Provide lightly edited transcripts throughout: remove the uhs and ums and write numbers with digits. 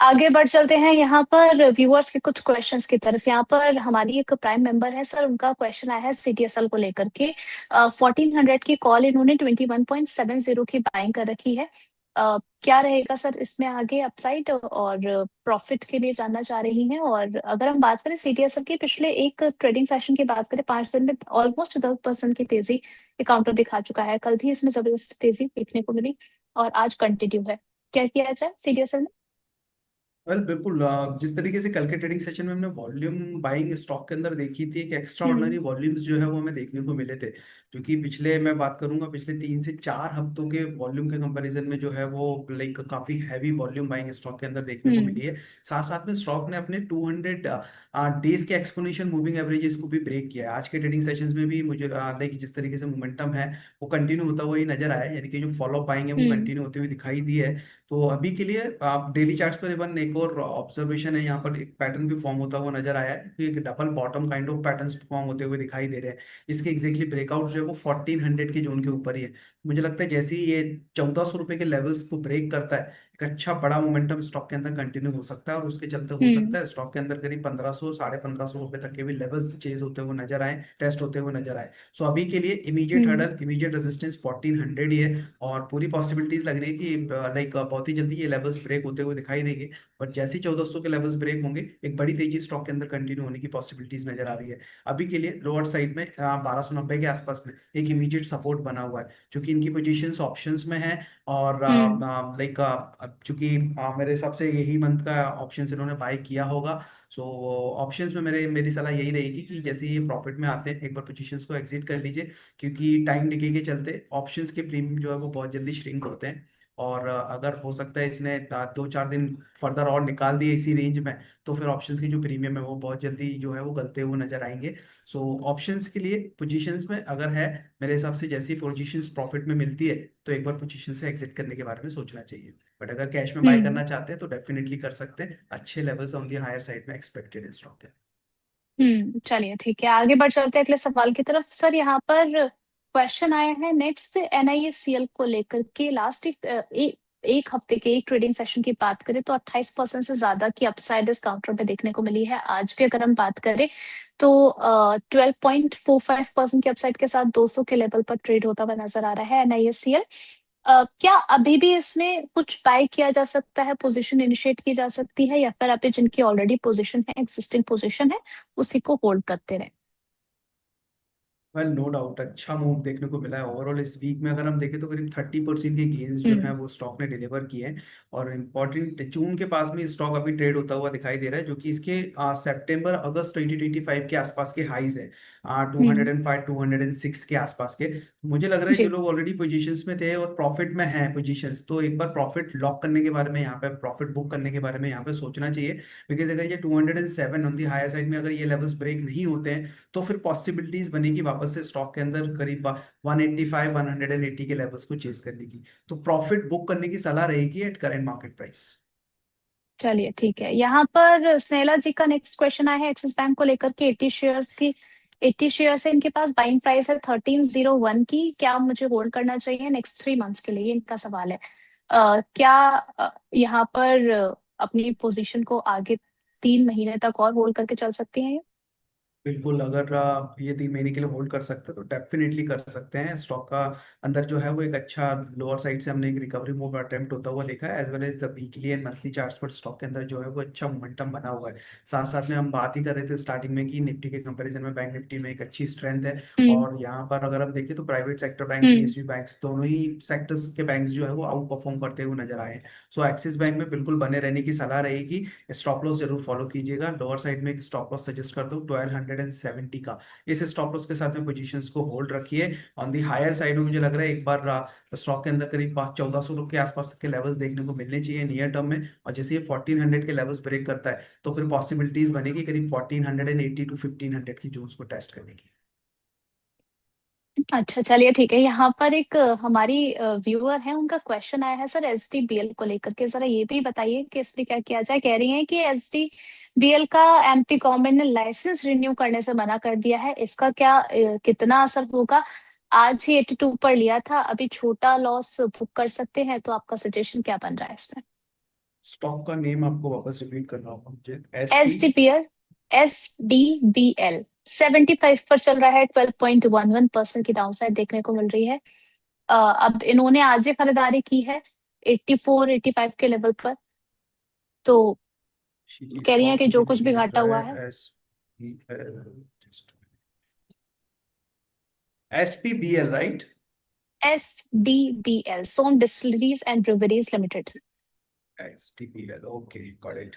आगे बढ़ चलते हैं यहाँ पर व्यूअर्स के कुछ क्वेश्चंस की तरफ। यहाँ पर हमारी एक प्राइम मेंबर है सर, उनका क्वेश्चन आया है सीटीएसएल को लेकर के। 1400 की कॉल इन्होंने 21.70 की बाइंग कर रखी है। क्या रहेगा सर इसमें आगे अपसाइड और प्रॉफिट के लिए जानना चाह रही हैं। और अगर हम बात करें सीटीएसएल की पिछले एक ट्रेडिंग सेशन की बात करें, 5 दिन में ऑलमोस्ट 10% की तेजी काउंटर दिखा चुका है। कल भी इसमें जबरदस्त तेजी देखने को मिली और आज कंटिन्यू है। क्या किया जाए सीटीएसएल बिल्कुल जिस तरीके से कल के ट्रेडिंग सेशन में हमने वॉल्यूम बाइंग स्टॉक के अंदर देखी थी, एक एक्स्ट्रा में? ऑर्डिनरी वॉल्यूम्स जो है वो हमें देखने को मिले थे। जो कि पिछले मैं बात करूंगा पिछले 3 से 4 हफ्तों के वॉल्यूम के कंपैरिजन में जो है वो लाइक काफी हैवी वॉल्यूम बाइंग स्टॉक के अंदर देखने को हम्म। मिली है। साथ साथ में स्टॉक ने अपने 200 डेज के एक्सपोनेंशियल मूविंग एवरेजेस को भी ब्रेक किया है। आज के ट्रेडिंग सेशंस में भी मुझे लाइक जिस तरीके से मोमेंटम है वो कंटिन्यू होता हुआ ही नजर आया है, यानी कि जो फॉलो बाइंग है वो हम्म। कंटिन्यू होते हुए दिखाई दी है। तो अभी के लिए आप डेली चार्ट्स पर इवन एक और ऑब्जर्वेशन है, यहाँ पर एक पैटर्न भी फॉर्म होता हुआ नजर आया है कि एक double bottom kind of patterns form होते हुए दिखाई दे रहे हैं। इसके एग्जैक्टली ब्रेकआउट जो है वो 1400 के जोन के ऊपर ही है। मुझे लगता है जैसे ही ये 1400 रुपए के लेवल्स को ब्रेक करता है, एक अच्छा बड़ा मोमेंटम स्टॉक के अंदर कंटिन्यू हो सकता है, और उसके चलते हो हम्म। सकता है स्टॉक के अंदर करीब 1500 1550 रुपए तक के भी लेवल्स चेज होते हुए नजर आए, टेस्ट होते हुए नजर आए। सो अभी के लिए इमीडिएट हम्म। हर्डल, इमीडिएट रेजिस्टेंस 1400 ही है। और पूरी पॉसिबिलिटीज लग रही है कि लाइक बहुत ही जल्दी ये लेवल्स ब्रेक होते हुए दिखाई देंगे। बट जैसे ही 1400 के लेवल्स ब्रेक होंगे, एक बड़ी तेजी स्टॉक के अंदर कंटिन्यू होने की पॉसिबिलिटीज नजर आ रही है। अभी के लिए लोअर साइड में 1290 के आसपास में एक इमीडिएट सपोर्ट बना हुआ है, क्योंकि इनकी पोजीशंस ऑप्शंस में है। और हम्म। लाइक चूंकि मेरे हिसाब से यही मंथ का ऑप्शंस इन्होंने बाय किया होगा। सो ऑप्शंस में मेरी सलाह यही रहेगी कि जैसे ये प्रॉफिट में आते हैं एक बार पोजीशंस को एग्जिट कर लीजिए, क्योंकि टाइम डिके के चलते ऑप्शंस के प्रीमियम जो है वो बहुत जल्दी श्रिंक होते हैं। और अगर हो सकता है इसने 2-4 दिन फर्दर और निकाल दिए इसी रेंज में, तो फिर ऑप्शंस की जो प्रीमियम है वो बहुत जल्दी जो है वो गलते हुए नजर आएंगे। सो ऑप्शंस के लिए पोजीशंस में अगर है, मेरे हिसाब से जैसी पोजीशंस प्रॉफिट में मिलती है तो एक बार पोजीशन से एग्जिट करने के बारे में सोचना चाहिए। बट अगर कैश में बाय हम्म। करना चाहते हैं तो डेफिनेटली कर सकते हैं, अच्छे levels on the higher side में एक्सपेक्टेड इन स्टॉक है। चलिए ठीक है, आगे बढ़ चलते हैं अगले सवाल की तरफ। सर यहाँ पर क्वेश्चन आया है नेक्स्ट एनआईएससीएल को लेकर के। लास्ट एक हफ्ते के एक ट्रेडिंग सेशन की बात करें तो 28% से ज्यादा की अपसाइड इस काउंटर पे देखने को मिली है। आज भी अगर हम बात करें तो 12.45% की अपसाइड के साथ 200 के लेवल पर ट्रेड होता हुआ नजर आ रहा है एनआईएससीएल। क्या अभी भी इसमें कुछ बाय किया जा सकता है, पोजीशन इनिशिएट की जा सकती है, या फिर अभी जिनकी ऑलरेडी पोजीशन है, एग्जिस्टिंग पोजीशन है, उसी को होल्ड करते रहे? वेल नो डाउट अच्छा मूव देखने को मिला है ओवरऑल इस वीक में। अगर हम देखें तो करीब 30% के गेन्स जो हैं हम्म। वो स्टॉक ने डिलीवर किए हैं। और इम्पोर्टेंट जून के पास में स्टॉक अभी ट्रेड होता हुआ दिखाई दे रहा है, जो कि इसके सितंबर अगस्त 2025 के आसपास के हाईज है, two hmm. Hundred and five 206 के आसपास के। मुझे लग रहा है जो जी। लोग ऑलरेडी पोजीशंस में थे और प्रॉफिट में हैं पोजीशंस, तो एक बार प्रॉफिट लॉक करने के बारे में यहाँ पे, प्रॉफिट बुक करने के बारे में यहाँ पे सोचना चाहिए। बिकॉज अगर ये 207 ऑन दी हायर साइड में अगर ये लेवल्स ब्रेक नहीं होते हैं, तो फिर पॉसिबिलिटीज बनेगी वापस से स्टॉक के अंदर करीब 185 180 के लेवल्स को चेस करने की। तो प्रॉफिट बुक करने की सलाह रहेगी एट करेंट मार्केट प्राइस। चलिए ठीक है, यहाँ पर स्नेला जी का नेक्स्ट क्वेश्चन आया है एक्सिस बैंक को लेकर के। 80 शेयर्स की, 80 शेयर्स है इनके पास, बाइंग प्राइस है 1301 की। क्या मुझे होल्ड करना चाहिए नेक्स्ट 3 मंथ्स के लिए, ये इनका सवाल है। क्या यहाँ पर अपनी पोजीशन को आगे 3 महीने तक और होल्ड करके चल सकती हैं ये? बिल्कुल, अगर ये 3 महीने के लिए होल्ड कर सकते हैं तो डेफिनेटली कर सकते हैं। स्टॉक का अंदर जो है वो एक अच्छा लोअर साइड से हमने एक रिकवरी मूव अटेम्प्ट होता हुआ देखा है, as well as the weekly and monthly charts पर स्टॉक के अंदर जो है वो अच्छा मोमेंटम बना हुआ है। साथ साथ में हम बात ही कर रहे थे स्टार्टिंग में कि निफ्टी के कंपैरिजन में बैंक निफ्टी में एक अच्छी स्ट्रेंथ है। हम्म। और यहाँ पर अगर हम देखें तो प्राइवेट सेक्टर बैंक, हम्म। पीएसयू बैंक, दोनों ही सेक्टर्स के बैंक्स जो है वो आउट परफॉर्म करते हुए नजर आए हैं। सो एक्सिस बैंक में बिल्कुल बने रहने की सलाह रहेगी। स्टॉप लॉस जरूर फॉलो कीजिएगा, लोअर साइड में एक स्टॉप लॉस सजेस्ट कर दो 1270 का। इस स्टॉप लॉस के साथ में पोजीशंस को होल्ड रखिए। ऑन दी हायर साइड में मुझे लग रहा है एक बार स्टॉक के अंदर करीब 1400 के आसपास के लेवल्स देखने को मिलने चाहिए नियर टर्म में। और जैसे ये 1400 के लेवल्स ब्रेक करता है तो फिर पॉसिबिलिटीज बनेगी करीब 1480 टू 1500 की जोन्स को टेस्ट करने की। अच्छा चलिए ठीक है, यहाँ पर एक हमारी व्यूअर है, उनका क्वेश्चन आया है सर एसडीबीएल को लेकर के। जरा ये भी बताइए कि इस पे क्या किया जाए। कह रही हैं कि एसडीबीएल का एमपी गवर्नमेंट ने लाइसेंस रिन्यू करने से मना कर दिया है, इसका क्या कितना असर होगा? आज ही 82 पर लिया था, अभी छोटा लॉस बुक कर सकते हैं, तो आपका सजेशन क्या बन रहा है इसमें? स्टॉक का नेम आपको वापस रिपीट करना होगा मुझे। S P. S D P L. SDBL 75 पर चल रहा है, 12.11% की डाउनसाइड देखने को मिल रही है। अब इन्होंने आज ही खरीदारी की है 84-85 के लेवल पर, तो कह रही है स्टॉक कि मुझे जो कुछ नहीं भी मिल घाटा रहा हुआ है। है। SPBL right. SDBL, Som distilleries and breweries limited. STPL okay got it.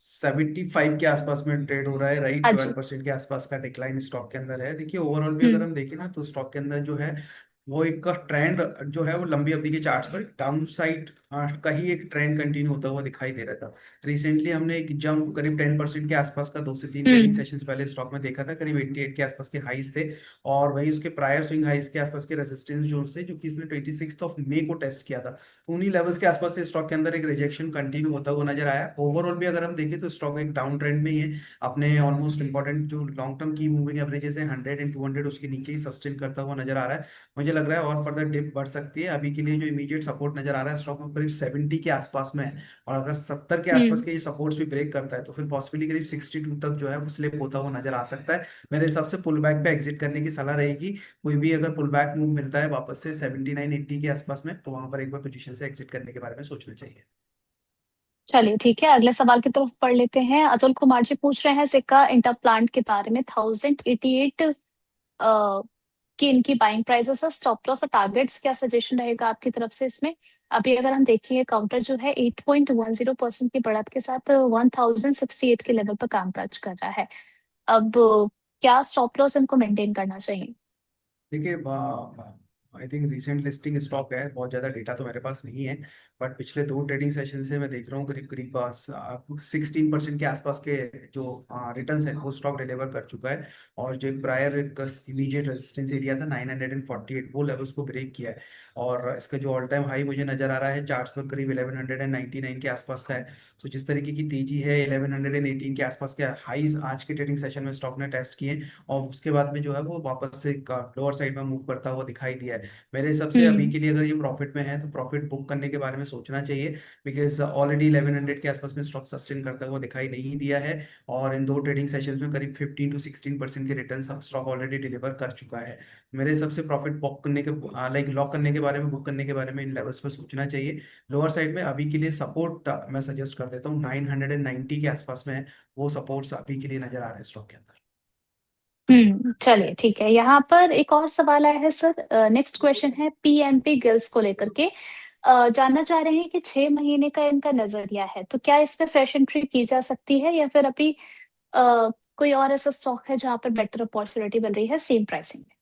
75 के आसपास में ट्रेड हो रहा है राइट। हाँ जी। 12% के आसपास का डिक्लाइन स्टॉक के अंदर है। देखिए ओवरऑल भी अगर हम्म। हम देखें ना तो स्टॉक के अंदर जो है वो एक ट्रेंड जो है वो लंबी अवधि के चार्ट्स पर डाउन साइड का ही एक ट्रेंड कंटिन्यू होता हुआ दिखाई दे रहा था। रिसेंटली हमने एक जंप करीब 10% के आसपास का 2 से 3 ट्रेडिंग हम्म। सेशंस पहले स्टॉक में देखा था। करीब 88 के आसपास के हाइस थे और वही उसके प्रायर स्विंग हाइस के आसपास के रेजिस्टेंस जोन से जो कि इसने 26 मई को टेस्ट किया था। उन्हीं लेवल्स के आसपास से स्टॉक के अंदर एक रिजेक्शन कंटिन्यू होता हुआ नजर आया। ओवरऑल भी अगर हम देखें तो स्टॉक एक डाउन ट्रेंड में ही है। अपने ऑलमोस्ट इंपॉर्टेंट जो लॉन्ग टर्म की मूविंग एवरेजेस है 100 एंड 200 उसके नीचे ही सस्टेन करता हुआ नजर आ रहा है। मुझे लग रहा है और फर्दर डिप बढ़ सकती है। अभी के लिए जो इमीडिएट सपोर्ट नजर आ रहा है स्टॉक में करीब 70 के आसपास में है। और अगर 70 के आसपास हम्म। के ये सपोर्ट्स भी ब्रेक करता है तो फिर पॉसिबली करीब 62 तक जो है वो स्लिप होता हुआ नजर आ सकता है। मेरे हिसाब से पुल बैक पे एग्जिट करने की सलाह रहेगी। कोई भी अगर पुल बैक मूव मिलता है वापस से 79-80 के आसपास में तो वहां पर एक बार पोजीशन से एग्जिट करने के बारे में सोचना चाहिए। चलिए ठीक है, अगले सवाल की तरफ पढ़ लेते हैं। अतुल कुमार जी पूछ रहे हैं सिक्का इंटरप्लांट के बारे में। 1088 की इनकी बाइंग प्राइसेस है। स्टॉप लॉस और टारगेट्स क्या सजेशन रहेगा आपकी तरफ से इसमें? अभी अगर हम देखें, काउंटर जो है 8.10% की बढ़त के साथ 1068 के लेवल पर कामकाज कर रहा है। अब क्या स्टॉप लॉस इनको मेंटेन करना चाहिए? देखिए I think recent listing stock है। बहुत ज़्यादा डेटा तो मेरे पास नहीं है बट पिछले 2 ट्रेडिंग सेशन से मैं देख रहा हूँ करीब करीब 16% के आसपास के जो रिटर्न्स है वो स्टॉक डिलीवर कर चुका है। और जो एक प्रायर इमीडिएट रेजिस्टेंस एरिया था 948 वो लेवल्स को ब्रेक किया है। और इसका जो ऑल टाइम हाई मुझे नजर आ रहा है चार्ट्स पर करीब 1199 के आसपास का है। तो जिस तरीके की तेजी है 1118 के आसपास के हाईज आज के ट्रेडिंग सेशन में स्टॉक ने टेस्ट किए और उसके बाद में जो है वो वापस से लोअर साइड में मूव करता हुआ दिखाई दिया है। मेरे हिसाब से अभी हम्म। के लिए अगर ये प्रॉफिट में है तो प्रॉफिट बुक करने के बारे में सोचना चाहिए। बिकॉज ऑलरेडी 1100 के आसपास में स्टॉक सस्टेन करता हुआ दिखाई नहीं दिया है। और इन 2 ट्रेडिंग सेशंस में करीब 15 to 16% के रिटर्न स्टॉक ऑलरेडी डिलीवर कर चुका है। मेरे हिसाब से प्रॉफिट बुक करने के लाइक लॉक करने के बारे में बुक करने के बारे में इन लेवल्स पर सोचना चाहिए। लोअर साइड में अभी के लिए सपोर्ट मैं सजेस्ट कर देता हूँ 990 के आसपास में है। वो सपोर्ट्स अभी के लिए नजर आ रहे हैं स्टॉक के अंदर। चलिए ठीक है। यहाँ पर एक और सवाल आया है सर। नेक्स्ट क्वेश्चन है पीएनपी गिल्स को लेकर के। जानना चाह रहे हैं कि 6 महीने का इनका नजरिया है, तो क्या इसमें फ्रेश एंट्री की जा सकती है, या फिर अभी कोई और ऐसा स्टॉक है जहां पर बेटर अपॉर्चुनिटी मिल रही है सेम प्राइसिंग में?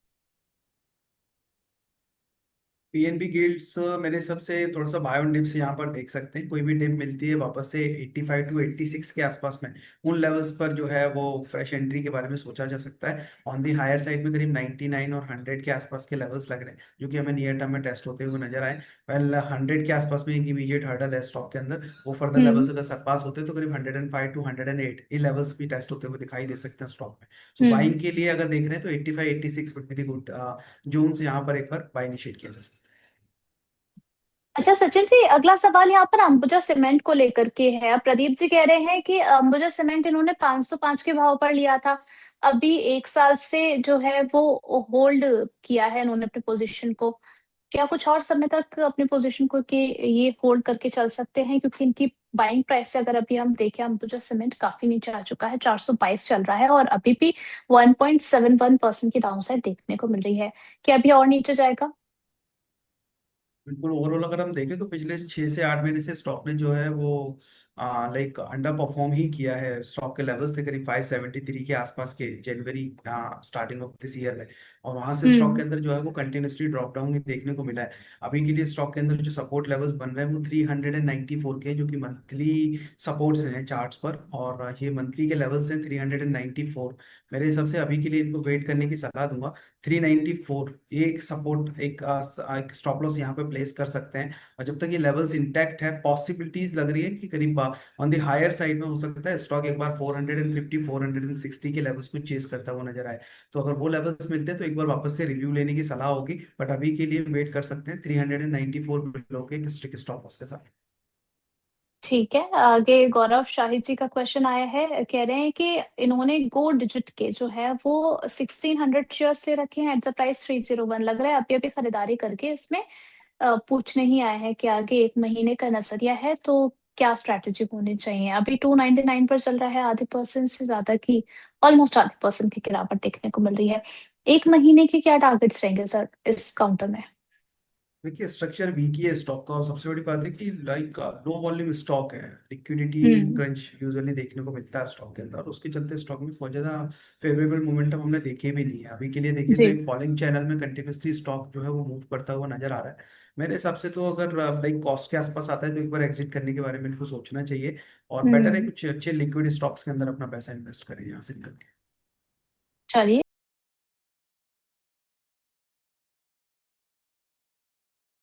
पीएनबी गिल्ड्स मेरे हिसाब से थोड़ा सा बाय ऑन डिप्स यहाँ पर देख सकते हैं। कोई भी डिप मिलती है वापस से 85 to 86 के आसपास में उन लेवल्स पर जो है वो फ्रेश एंट्री के बारे में सोचा जा सकता है। ऑन दी हायर साइड में करीब 99 और 100 के आसपास के लेवल्स लग रहे हैं जो कि हमें नियर टर्म में टेस्ट होते हुए नजर आए। वेल 100 के आसपास में एक इमीडिएट हर्डल है स्टॉक के अंदर। वो फर्दर हम्म। लेवल्स अगर सरपास होते हैं तो करीब 105 to 108 ये लेवल्स भी टेस्ट होते हुए दिखाई दे सकते हैं स्टॉक में। सो हम्म। बाइंग के लिए अगर देख रहे हैं तो 85-86 would be the good zone से यहाँ पर एक बार बाय इनिशिएट किया जा सकता है। अच्छा सचिन जी, अगला सवाल यहाँ पर अंबुजा सीमेंट को लेकर के है। अब प्रदीप जी कह रहे हैं कि अंबुजा सीमेंट इन्होंने 505 के भाव पर लिया था। अभी 1 साल से जो है वो होल्ड किया है इन्होंने अपने पोजीशन को। क्या कुछ और समय तक अपनी पोजीशन को कि ये होल्ड करके चल सकते हैं? क्योंकि इनकी बाइंग प्राइस से अगर अभी हम देखें, अंबुजा सीमेंट काफी नीचे आ चुका है, 422 चल रहा है, और अभी भी 1.71% की डाउनसाइड देखने को मिल रही है। क्या अभी और नीचे जाएगा? बिल्कुल ओवरऑल अगर हम देखें तो पिछले 6 से 8 महीने से स्टॉक ने जो है वो लाइक अंडर परफॉर्म ही किया है। स्टॉक के लेवल्स थे करीब 573 के आसपास के जनवरी स्टार्टिंग ऑफ दिस ईयर में। और वहां से स्टॉक के हम्म। अंदर जो है वो कंटिन्यूसली ड्रॉप डाउन ही देखने को मिला है। अभी के लिए स्टॉक के अंदर जो सपोर्ट लेवल्स बन रहे हैं वो 394 के जो कि मंथली सपोर्ट्स हैं चार्ट्स पर। और ये मंथली के लेवल्स हैं 394। मेरे हिसाब से अभी के लिए इनको वेट करने की सलाह दूंगा। 394 एक सपोर्ट एक स्टॉप लॉस यहाँ पे प्लेस कर सकते हैं। और जब तक ये लेवल्स इंटैक्ट है पॉसिबिलिटीज लग रही है कि करीब ऑन द हायर साइड में हो सकता है स्टॉक एक बार 450 460 के लेवल्स को चेस करता हुआ नजर आए। तो अगर वो लेवल्स मिलते हैं तो एक बार वापस से रिव्यू लेने की सलाह होगी, बट अभी के लिए वेट कर सकते हैं 394 बिलो के एक स्ट्रिक्ट स्टॉप लॉस के साथ। ठीक है, आगे गौरव शाहिद जी का क्वेश्चन आया है, कह रहे हैं कि इन्होंने गो डिजिट के जो है वो 1600 शेयर्स ले रखे हैं एट द प्राइस 301, लग रहा है अभी अभी खरीदारी करके इसमें पूछने ही आए हैं कि आगे एक महीने का नजरिया है तो क्या स्ट्रैटेजी होनी चाहिए। अभी 299 पर चल रहा है, आधे परसेंट से ज्यादा की, ऑलमोस्ट आधे परसेंट की गिरावट देखने को मिल रही है। एक महीने के क्या टारगेट्स रहेंगे सर इस काउंटर में? देखिए स्ट्रक्चर वीक ही है स्टॉक का, और सबसे बड़ी बात है कि लाइक लो वॉल्यूम स्टॉक है, लिक्विडिटी हम्म। क्रंच यूजुअली देखने को मिलता है स्टॉक के अंदर, और उसके चलते स्टॉक में बहुत ज्यादा फेवरेबल मोमेंटम हमने देखे भी नहीं है अभी के लिए। देखिए तो जी। एक फॉलिंग चैनल में कंटिन्यूसली स्टॉक जो है वो मूव करता हुआ नजर आ रहा है। मेरे हिसाब से तो अगर लाइक कॉस्ट के आसपास आता है तो एक बार एग्जिट करने के बारे में इनको सोचना चाहिए, और बेटर है हम्म। कुछ अच्छे लिक्विड स्टॉक्स के अंदर अपना पैसा इन्वेस्ट करें यहाँ से निकल के। चलिए।